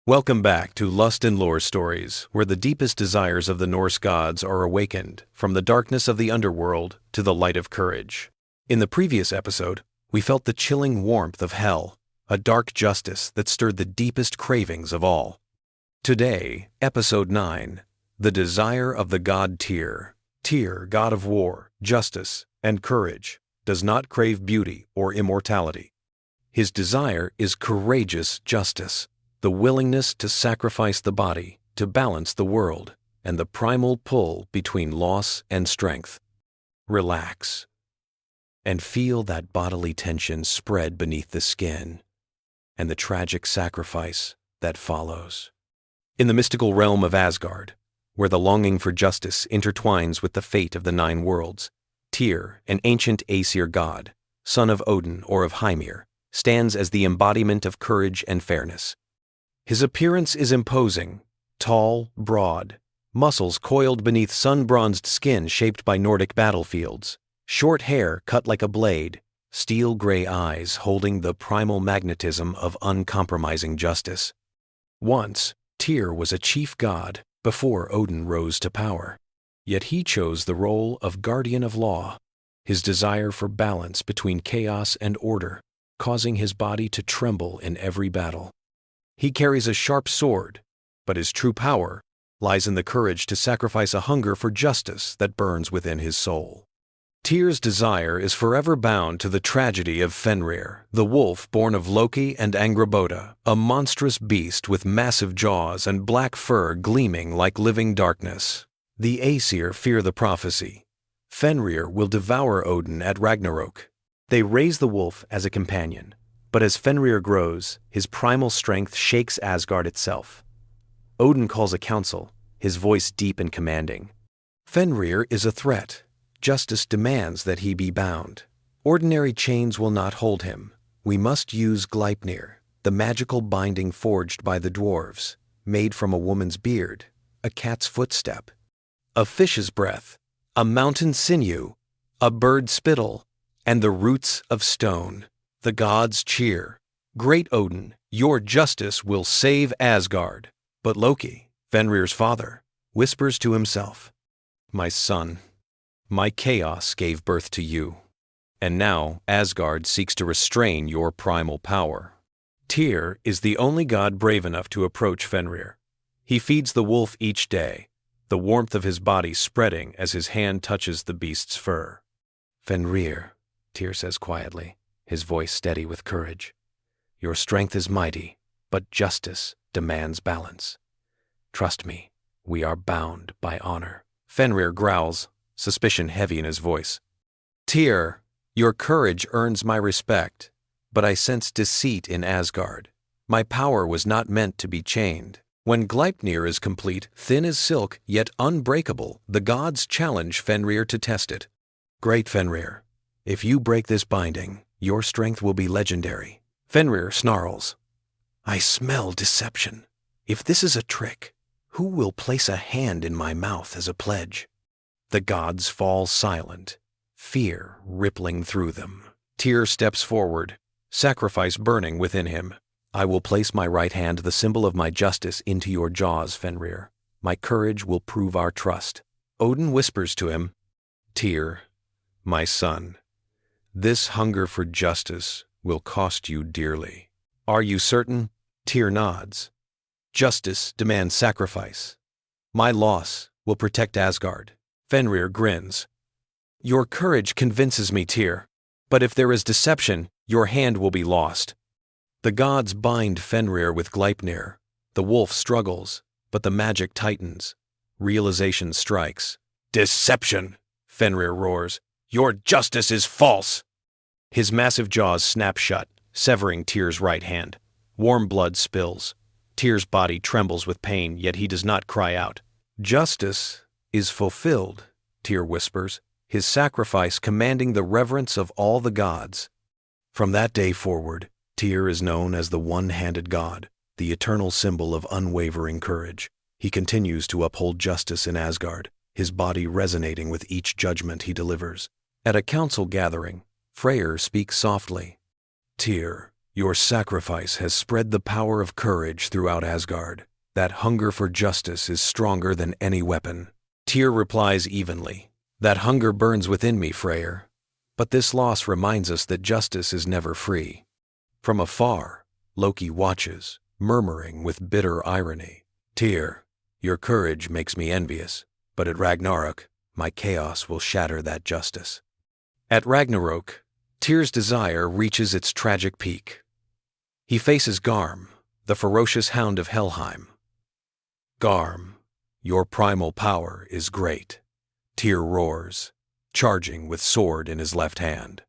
Welcome back to Lust and Lore Stories, where the deepest desires of the Norse gods are awakened from the darkness of the underworld to the light of courage. In the previous episode, we felt the chilling warmth of hell, a dark justice that stirred the deepest cravings of all. Today, Episode 9, The Desire of the God Tyr. Tyr, god of war, justice, and courage, does not crave beauty or immortality. His desire is courageous justice, the willingness to sacrifice the body to balance the world, and the primal pull between loss and strength. Relax and feel that bodily tension spread beneath the skin and the tragic sacrifice that follows. In the mystical realm of Asgard, where the longing for justice intertwines with the fate of the nine worlds, Tyr, an ancient Aesir god, son of Odin or of Hymir, stands as the embodiment of courage and fairness. His appearance is imposing, tall, broad, muscles coiled beneath sun-bronzed skin shaped by Nordic battlefields, short hair cut like a blade, steel-gray eyes holding the primal magnetism of uncompromising justice. Once, Tyr was a chief god before Odin rose to power. Yet he chose the role of guardian of law, his desire for balance between chaos and order, causing his body to tremble in every battle. He carries a sharp sword, but his true power lies in the courage to sacrifice a hunger for justice that burns within his soul. Tyr's desire is forever bound to the tragedy of Fenrir, the wolf born of Loki and Angrboda, a monstrous beast with massive jaws and black fur gleaming like living darkness. The Aesir fear the prophecy. Fenrir will devour Odin at Ragnarok. They raise the wolf as a companion, but as Fenrir grows, his primal strength shakes Asgard itself. Odin calls a council, his voice deep and commanding. Fenrir is a threat. Justice demands that he be bound. Ordinary chains will not hold him. We must use Gleipnir, the magical binding forged by the dwarves, made from a woman's beard, a cat's footstep, a fish's breath, a mountain sinew, a bird's spittle, and the roots of stone. The gods cheer. Great Odin, your justice will save Asgard. But Loki, Fenrir's father, whispers to himself, "My son, my chaos gave birth to you, and now Asgard seeks to restrain your primal power." Tyr is the only god brave enough to approach Fenrir. He feeds the wolf each day, the warmth of his body spreading as his hand touches the beast's fur. "Fenrir," Tyr says quietly, his voice steady with courage, "your strength is mighty, but justice demands balance. Trust me, we are bound by honor." Fenrir growls, suspicion heavy in his voice. "Tyr, your courage earns my respect, but I sense deceit in Asgard. My power was not meant to be chained. When Gleipnir is complete, thin as silk, yet unbreakable, the gods challenge Fenrir to test it. Great Fenrir, if you break this binding, your strength will be legendary." Fenrir snarls, "I smell deception. If this is a trick, who will place a hand in my mouth as a pledge?" The gods fall silent, fear rippling through them. Tyr steps forward, sacrifice burning within him. "I will place my right hand, the symbol of my justice, into your jaws, Fenrir. My courage will prove our trust." Odin whispers to him, "Tyr, my son, this hunger for justice will cost you dearly." "Are you certain?" Tyr nods. "Justice demands sacrifice. My loss will protect Asgard." Fenrir grins. "Your courage convinces me, Tyr, but if there is deception, your hand will be lost." The gods bind Fenrir with Gleipnir. The wolf struggles, but the magic tightens. Realization strikes. "Deception!" Fenrir roars. "Your justice is false!" His massive jaws snap shut, severing Tyr's right hand. Warm blood spills. Tyr's body trembles with pain, yet he does not cry out. "Justice is fulfilled," Tyr whispers, his sacrifice commanding the reverence of all the gods. From that day forward, Tyr is known as the one-handed god, the eternal symbol of unwavering courage. He continues to uphold justice in Asgard, his body resonating with each judgment he delivers. At a council gathering, Freyr speaks softly. "Tyr, Your sacrifice has spread the power of courage throughout Asgard. That hunger for justice is stronger than any weapon. Tyr replies evenly. That hunger burns within me, Freyr. But this loss reminds us that justice is never free. From afar, Loki watches, murmuring with bitter irony. Tyr, your courage makes me envious, but at Ragnarok, my chaos will shatter that justice. At Ragnarok, Tyr's desire reaches its tragic peak. He faces Garm, the ferocious hound of Helheim. Garm, your primal power is great. Tyr roars, charging with sword in his left hand.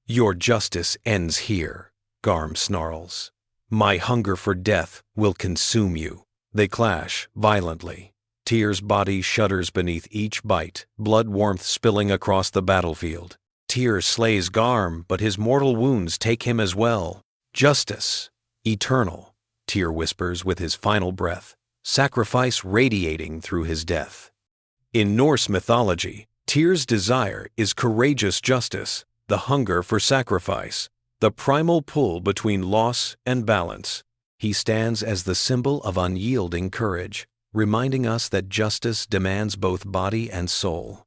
Your justice ends here, Garm snarls. My hunger for death will consume you. They clash violently. Tyr's body shudders beneath each bite, blood warmth spilling across the battlefield. Tyr slays Garm, but his mortal wounds take him as well. Justice, eternal, Tyr whispers with his final breath, sacrifice radiating through his death. In Norse mythology, Tyr's desire is courageous justice, the hunger for sacrifice, the primal pull between loss and balance. He stands as the symbol of unyielding courage, reminding us that justice demands both body and soul.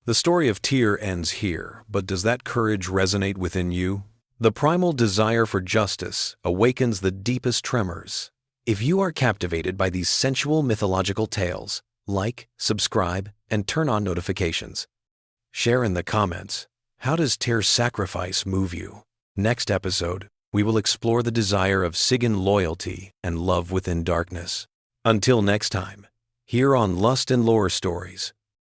The story of Tyr ends here, but does that courage resonate within you? The primal desire for justice awakens the deepest tremors. If you are captivated by these sensual mythological tales, like, subscribe, and turn on notifications. Share in the comments, how does Tyr's sacrifice move you? Next episode, we will explore the desire of Sigyn loyalty and love within darkness. Until next time, here on Lust and Lore Stories,